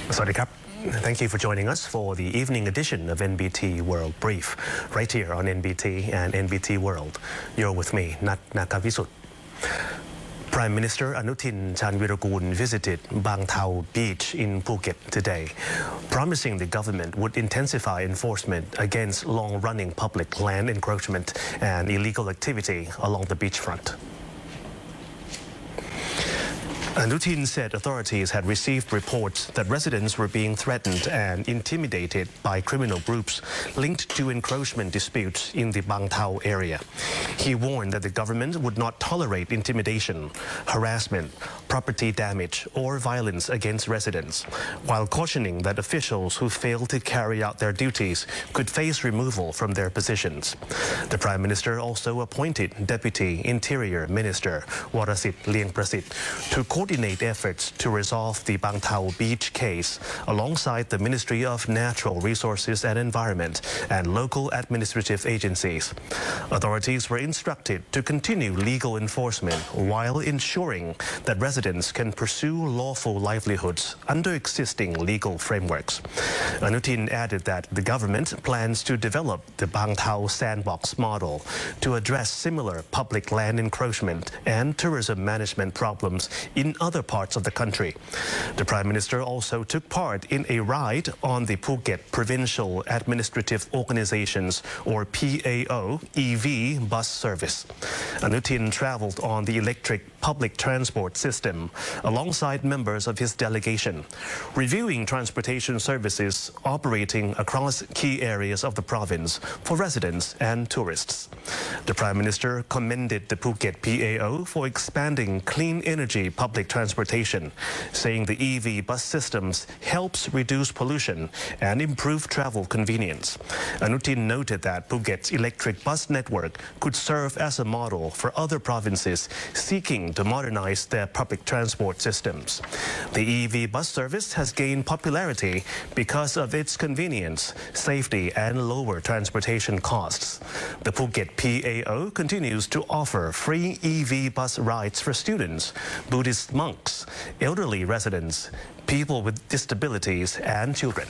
Sawasdee krab. Thank you for joining us for the evening edition of NBT World Brief, right here on NBT and NBT World. You're with me, Nat Nakavisut. Prime Minister Anutin Chanvirakul visited Bang Thao Beach in Phuket today, promising the government would intensify enforcement against long-running public land encroachment and illegal activity along the beachfront. Anutin said authorities had received reports that residents were being threatened and intimidated by criminal groups linked to encroachment disputes in the Bang Thao area. He warned that the government would not tolerate intimidation, harassment, property damage, or violence against residents, while cautioning that officials who fail to carry out their duties could face removal from their positions. The Prime Minister also appointed Deputy Interior Minister Warasit Liengprasit to coordinate efforts to resolve the Bang Thao Beach case alongside the Ministry of Natural Resources and Environment and local administrative agencies. Authorities were instructed to continue legal enforcement while ensuring that residents can pursue lawful livelihoods under existing legal frameworks. Anutin added that the government plans to develop the Bang Thao sandbox model to address similar public land encroachment and tourism management problems in other parts of the country. The Prime Minister also took part in a ride on the Phuket Provincial Administrative Organizations or PAO EV bus service. Anutin traveled on the electric public transport system alongside members of his delegation, reviewing transportation services operating across key areas of the province for residents and tourists. The Prime Minister commended the Phuket PAO for expanding clean energy public transportation, saying the EV bus systems helps reduce pollution and improve travel convenience. Anutin noted that Phuket's electric bus network could serve as a model for other provinces seeking to modernize their public transport systems. The EV bus service has gained popularity because of its convenience, safety, and lower transportation costs. The Phuket PAO continues to offer free EV bus rides for students, Buddhist monks, elderly residents, people with disabilities, and children.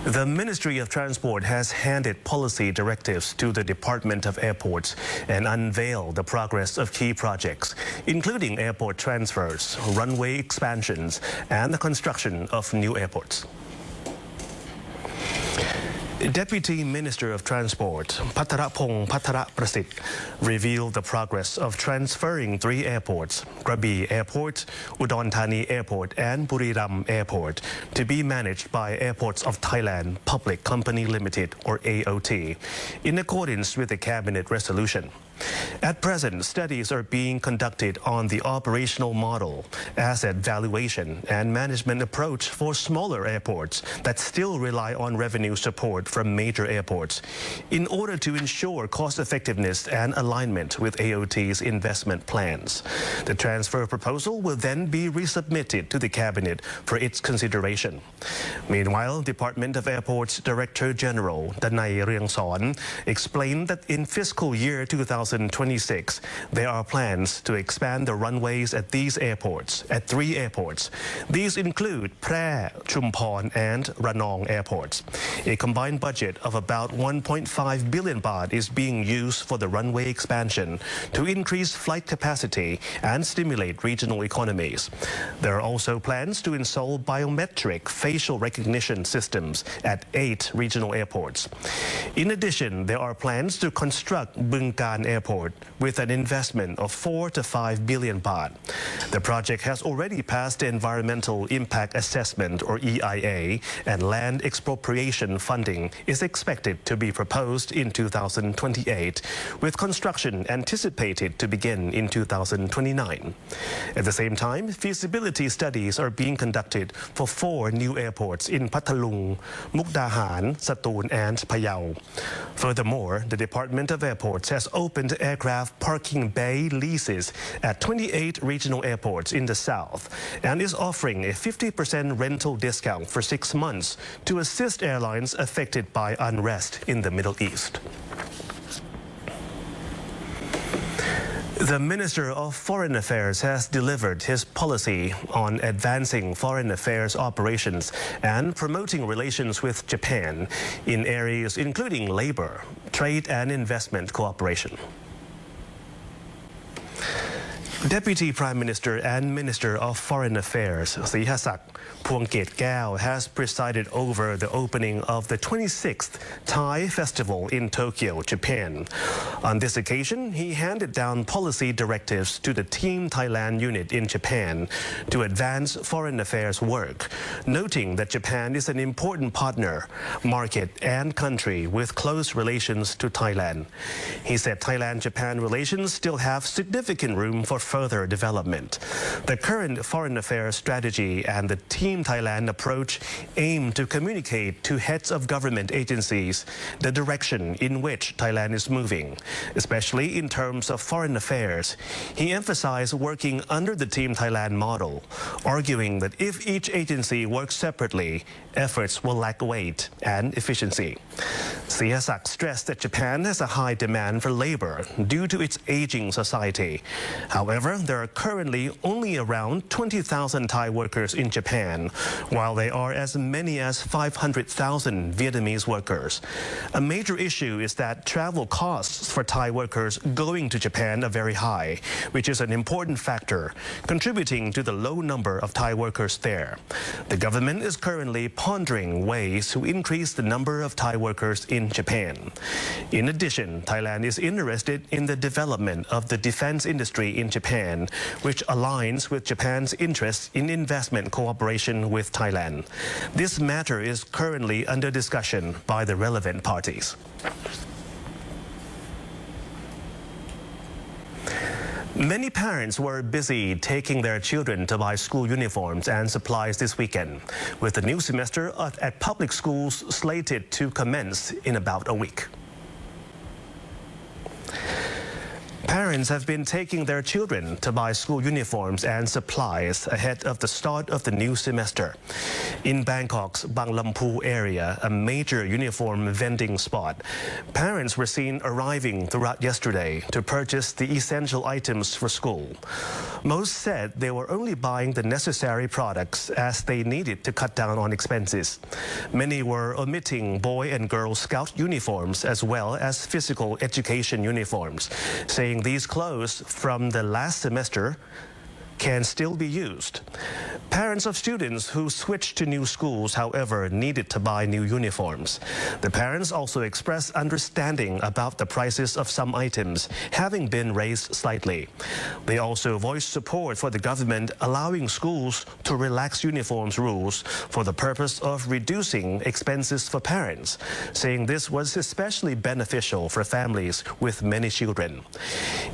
The Ministry of Transport has handed policy directives to the Department of Airports and unveiled the progress of key projects, including airport transfers, runway expansions, and the construction of new airports. Deputy Minister of Transport Pattarapong Pattaraprasit revealed the progress of transferring 3 airports, Krabi Airport, Udon Thani Airport, and Buriram Airport, to be managed by Airports of Thailand Public Company Limited, or AOT, in accordance with the Cabinet resolution. At present, studies are being conducted on the operational model, asset valuation, and management approach for smaller airports that still rely on revenue support from major airports in order to ensure cost effectiveness and alignment with AOT's investment plans. The transfer proposal will then be resubmitted to the Cabinet for its consideration. Meanwhile, Department of Airports Director General Danai Riangsorn explained that in fiscal year 2026, there are plans to expand the runways at these airports, at 3 airports. These include Phrae, Chumphon, and Ranong airports. A combined budget of about 1.5 billion baht is being used for the runway expansion to increase flight capacity and stimulate regional economies. There are also plans to install biometric facial recognition systems at 8 regional airports. In addition, there are plans to construct Bungkan Airport with an investment of 4 to 5 billion baht. The project has already passed the Environmental Impact Assessment, or EIA, and land expropriation funding is expected to be proposed in 2028, with construction anticipated to begin in 2029. At the same time, feasibility studies are being conducted for 4 new airports in Pathalung, Mukdahan, Satun, and Phayao. Furthermore, the Department of Airports has opened aircraft parking bay leases at 28 regional airports in the south and is offering a 50% rental discount for 6 months to assist airlines affected by unrest in the Middle East. The Minister of Foreign Affairs has delivered his policy on advancing foreign affairs operations and promoting relations with Japan in areas including labor, trade and investment cooperation. Deputy Prime Minister and Minister of Foreign Affairs SIHASAK has presided over the opening of the 26th Thai Festival in Tokyo, Japan. On this occasion, he handed down policy directives to the Team Thailand unit in Japan to advance foreign affairs work, noting that Japan is an important partner, market and country with close relations to Thailand. He said Thailand-Japan relations still have significant room for further development. The current foreign affairs strategy and the Team Thailand approach aim to communicate to heads of government agencies the direction in which Thailand is moving, especially in terms of foreign affairs. He emphasized working under the Team Thailand model, arguing that if each agency works separately, efforts will lack weight and efficiency. SIHASAK stressed that Japan has a high demand for labor due to its aging society. However, there are currently only around 20,000 Thai workers in Japan, while there are as many as 500,000 Vietnamese workers. A major issue is that travel costs for Thai workers going to Japan are very high, which is an important factor, contributing to the low number of Thai workers there. The government is currently pondering ways to increase the number of Thai workers in Japan. In addition, Thailand is interested in the development of the defense industry in Japan, which aligns with Japan's interests in investment cooperation with Thailand. This matter is currently under discussion by the relevant parties. Many parents were busy taking their children to buy school uniforms and supplies this weekend, with the new semester at public schools slated to commence in about a week. Parents have been taking their children to buy school uniforms and supplies ahead of the start of the new semester. In Bangkok's Bang Lampu area, a major uniform vending spot, parents were seen arriving throughout yesterday to purchase the essential items for school. Most said they were only buying the necessary products as they needed to cut down on expenses. Many were omitting boy and girl scout uniforms as well as physical education uniforms, saying these clothes from the last semester can still be used. Parents of students who switched to new schools, however, needed to buy new uniforms. The parents also expressed understanding about the prices of some items having been raised slightly. They also voiced support for the government allowing schools to relax uniforms rules for the purpose of reducing expenses for parents, saying this was especially beneficial for families with many children.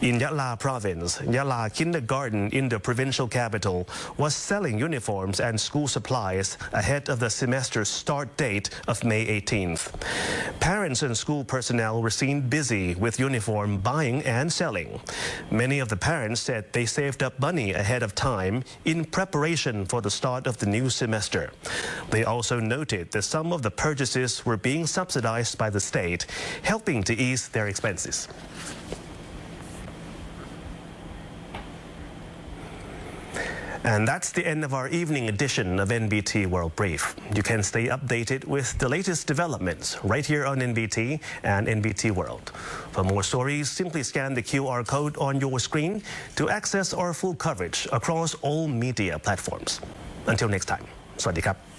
In Yala province, Yala Kindergarten in the provincial capital was selling uniforms and school supplies ahead of the semester's start date of May 18th. Parents and school personnel were seen busy with uniform buying and selling. Many of the parents said they saved up money ahead of time in preparation for the start of the new semester. They also noted that some of the purchases were being subsidized by the state, helping to ease their expenses. And that's the end of our evening edition of NBT World Brief. You can stay updated with the latest developments right here on NBT and NBT World. For more stories, simply scan the QR code on your screen to access our full coverage across all media platforms. Until next time, สวัสดีครับ